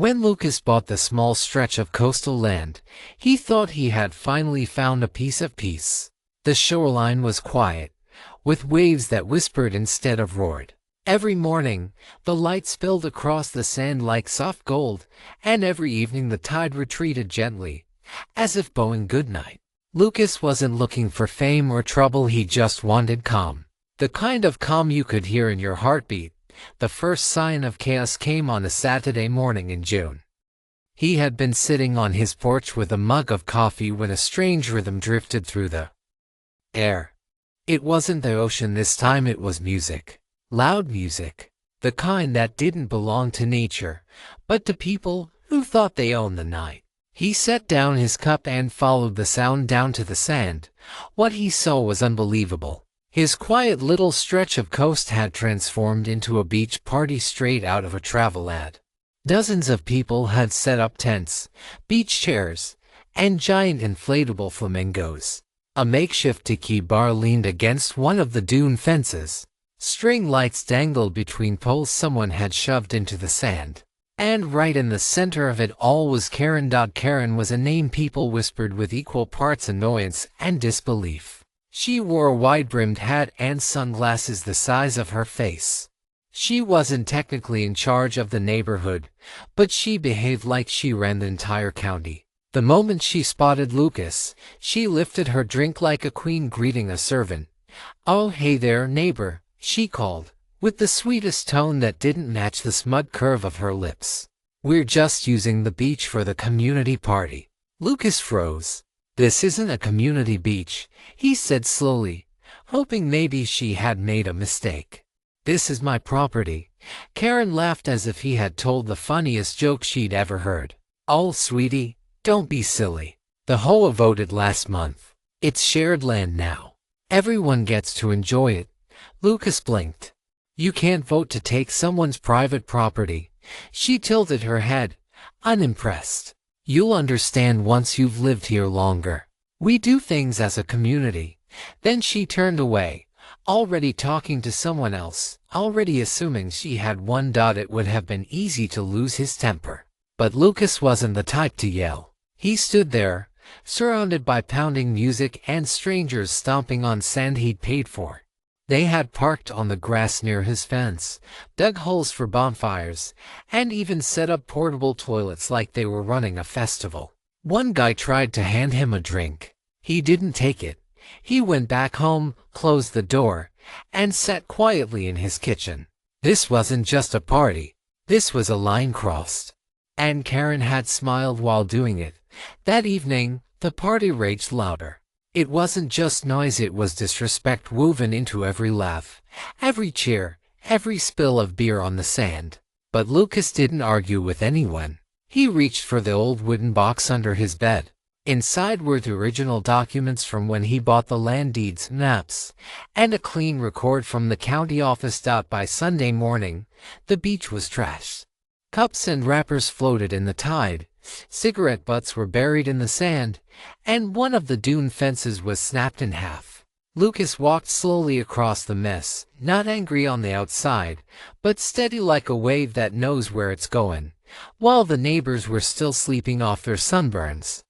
When Lucas bought the small stretch of coastal land, he thought he had finally found a piece of peace. The shoreline was quiet, with waves that whispered instead of roared. Every morning, the light spilled across the sand like soft gold, and every evening the tide retreated gently, as if bowing goodnight. Lucas wasn't looking for fame or trouble, he just wanted calm. The kind of calm you could hear in your heartbeat. The first sign of chaos came on a Saturday morning in June. He had been sitting on his porch with a mug of coffee when a strange rhythm drifted through the air. It wasn't the ocean this time, it was music. Loud music. The kind that didn't belong to nature, but to people who thought they owned the night. He set down his cup and followed the sound down to the sand. What he saw was unbelievable. His quiet little stretch of coast had transformed into a beach party straight out of a travel ad. Dozens of people had set up tents, beach chairs, and giant inflatable flamingos. A makeshift tiki bar leaned against one of the dune fences. String lights dangled between poles someone had shoved into the sand. And right in the center of it all was Karen. Karen was a name people whispered with equal parts annoyance and disbelief. She wore a wide-brimmed hat and sunglasses the size of her face. She wasn't technically in charge of the neighborhood, but she behaved like she ran the entire county. The moment she spotted Lucas, she lifted her drink like a queen greeting a servant. "Oh, hey there, neighbor," she called, with the sweetest tone that didn't match the smug curve of her lips. "We're just using the beach for the community party." Lucas froze. "This isn't a community beach," he said slowly, hoping maybe she had made a mistake. "This is my property." Karen laughed as if he had told the funniest joke she'd ever heard. "Oh, sweetie, don't be silly. The HOA voted last month. It's shared land now. Everyone gets to enjoy it." Lucas blinked. "You can't vote to take someone's private property." She tilted her head, unimpressed. "You'll understand once you've lived here longer. We do things as a community." Then she turned away, already talking to someone else, already assuming she had won. It would have been easy to lose his temper. But Lucas wasn't the type to yell. He stood there, surrounded by pounding music and strangers stomping on sand he'd paid for. They had parked on the grass near his fence, dug holes for bonfires, and even set up portable toilets like they were running a festival. One guy tried to hand him a drink. He didn't take it. He went back home, closed the door, and sat quietly in his kitchen. This wasn't just a party. This was a line crossed. And Karen had smiled while doing it. That evening, the party raged louder. It wasn't just noise, it was disrespect woven into every laugh, every cheer, every spill of beer on the sand. But Lucas didn't argue with anyone. He reached for the old wooden box under his bed. Inside were the original documents from when he bought the land deeds, maps, and a clean record from the county office. By Sunday morning, the beach was trashed. Cups and wrappers floated in the tide. Cigarette butts were buried in the sand, and one of the dune fences was snapped in half. Lucas walked slowly across the mess, not angry on the outside, but steady like a wave that knows where it's going, while the neighbors were still sleeping off their sunburns.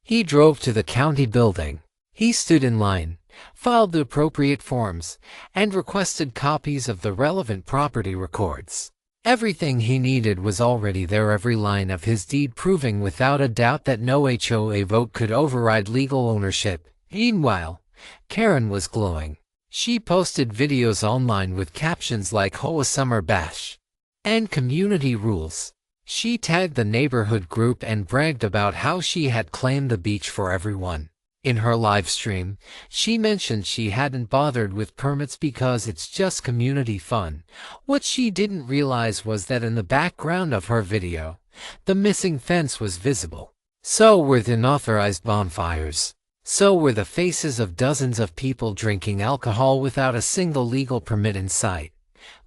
He drove to the county building. He stood in line, filed the appropriate forms, and requested copies of the relevant property records. Everything he needed was already there, every line of his deed proving without a doubt that no HOA vote could override legal ownership. Meanwhile, Karen was glowing. She posted videos online with captions like HOA Summer Bash and Community Rules. She tagged the neighborhood group and bragged about how she had claimed the beach for everyone. In her live stream, she mentioned she hadn't bothered with permits because it's just community fun. What she didn't realize was that in the background of her video, the missing fence was visible. So were the unauthorized bonfires. So were the faces of dozens of people drinking alcohol without a single legal permit in sight.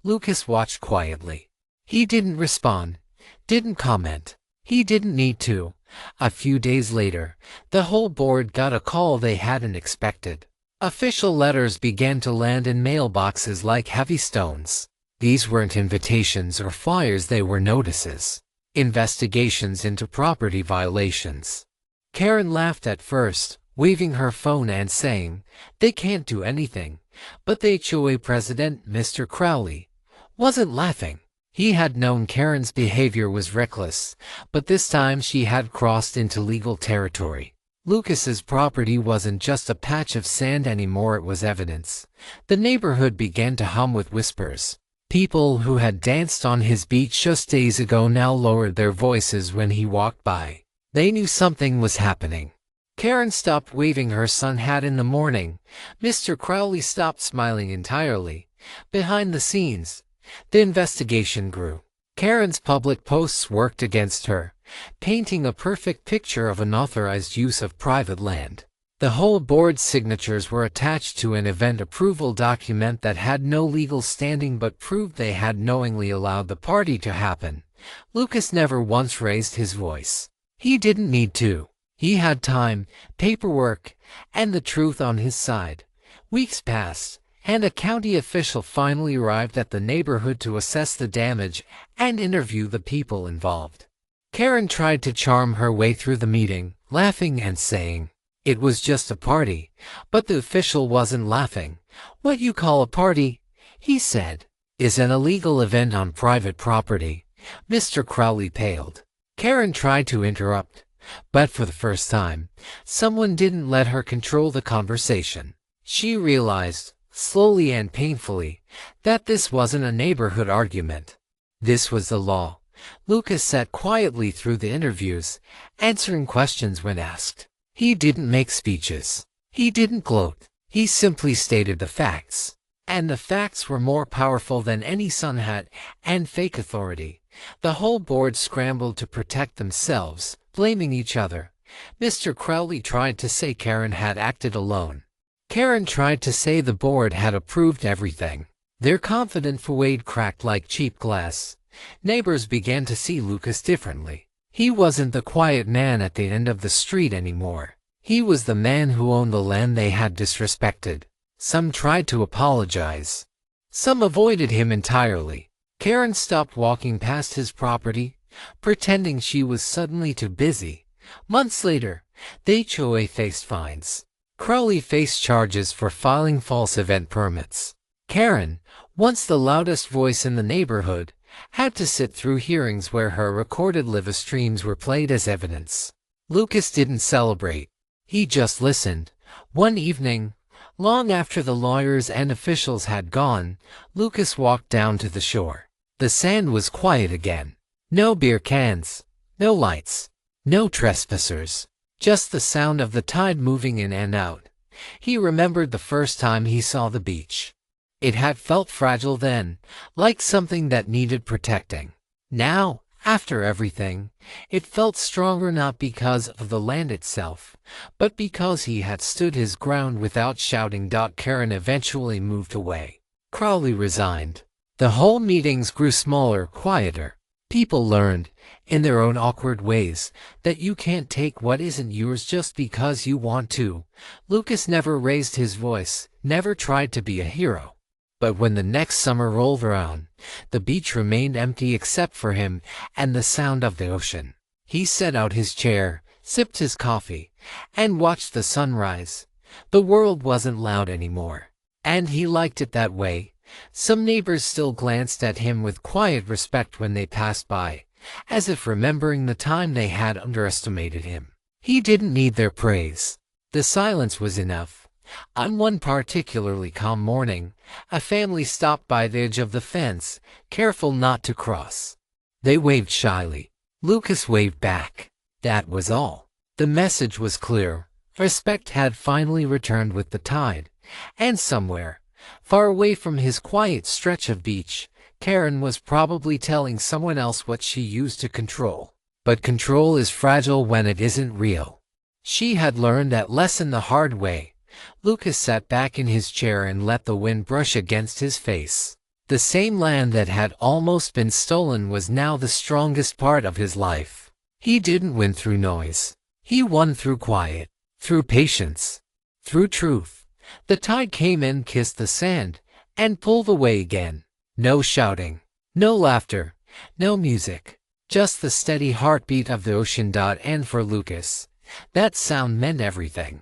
Lucas watched quietly. He didn't respond, didn't comment. He didn't need to. A few days later, the whole board got a call they hadn't expected. Official letters began to land in mailboxes like heavy stones. These weren't invitations or flyers, they were notices. Investigations into property violations. Karen laughed at first, waving her phone and saying, "They can't do anything." But the HOA president, Mr. Crowley, wasn't laughing. He had known Karen's behavior was reckless, but this time she had crossed into legal territory. Lucas's property wasn't just a patch of sand anymore, it was evidence. The neighborhood began to hum with whispers. People who had danced on his beach just days ago now lowered their voices when he walked by. They knew something was happening. Karen stopped waving her sun hat in the morning. Mr. Crowley stopped smiling entirely. Behind the scenes, the investigation grew. Karen's public posts worked against her, painting a perfect picture of unauthorized use of private land. The whole board's signatures were attached to an event approval document that had no legal standing but proved they had knowingly allowed the party to happen. Lucas never once raised his voice. He didn't need to. He had time, paperwork, and the truth on his side. Weeks passed, and a county official finally arrived at the neighborhood to assess the damage and interview the people involved. Karen tried to charm her way through the meeting, laughing and saying, "It was just a party." But the official wasn't laughing. "What you call a party," he said, "is an illegal event on private property." Mr. Crowley paled. Karen tried to interrupt, but for the first time, someone didn't let her control the conversation. She realized, slowly and painfully, that this wasn't a neighborhood argument. This was the law. Lucas sat quietly through the interviews, answering questions when asked. He didn't make speeches. He didn't gloat. He simply stated the facts. And the facts were more powerful than any sun hat and fake authority. The whole board scrambled to protect themselves, blaming each other. Mr. Crowley tried to say Karen had acted alone. Karen tried to say the board had approved everything. Their confident facade cracked like cheap glass. Neighbors began to see Lucas differently. He wasn't the quiet man at the end of the street anymore. He was the man who owned the land they had disrespected. Some tried to apologize. Some avoided him entirely. Karen stopped walking past his property, pretending she was suddenly too busy. Months later, the HOA faced fines. Crowley faced charges for filing false event permits. Karen, once the loudest voice in the neighborhood, had to sit through hearings where her recorded live streams were played as evidence. Lucas didn't celebrate. He just listened. One evening, long after the lawyers and officials had gone, Lucas walked down to the shore. The sand was quiet again. No beer cans, no lights, no trespassers, just the sound of the tide moving in and out. He remembered the first time he saw the beach. It had felt fragile then, like something that needed protecting. Now, after everything, it felt stronger not because of the land itself, but because he had stood his ground without shouting. Karen eventually moved away. Crowley resigned. The whole meetings grew smaller, quieter. People learned, in their own awkward ways, that you can't take what isn't yours just because you want to. Lucas never raised his voice, never tried to be a hero. But when the next summer rolled around, the beach remained empty except for him and the sound of the ocean. He set out his chair, sipped his coffee, and watched the sunrise. The world wasn't loud anymore, and he liked it that way. Some neighbors still glanced at him with quiet respect when they passed by, as if remembering the time they had underestimated him. He didn't need their praise. The silence was enough. On one particularly calm morning, a family stopped by the edge of the fence, careful not to cross. They waved shyly. Lucas waved back. That was all. The message was clear. Respect had finally returned with the tide. And somewhere, far away from his quiet stretch of beach, Karen was probably telling someone else what she used to control. But control is fragile when it isn't real. She had learned that lesson the hard way. Lucas sat back in his chair and let the wind brush against his face. The same land that had almost been stolen was now the strongest part of his life. He didn't win through noise. He won through quiet, through patience, through truth. The tide came in, kissed the sand, and pulled away again. No shouting, no laughter, no music. Just the steady heartbeat of the ocean. And for Lucas, that sound meant everything.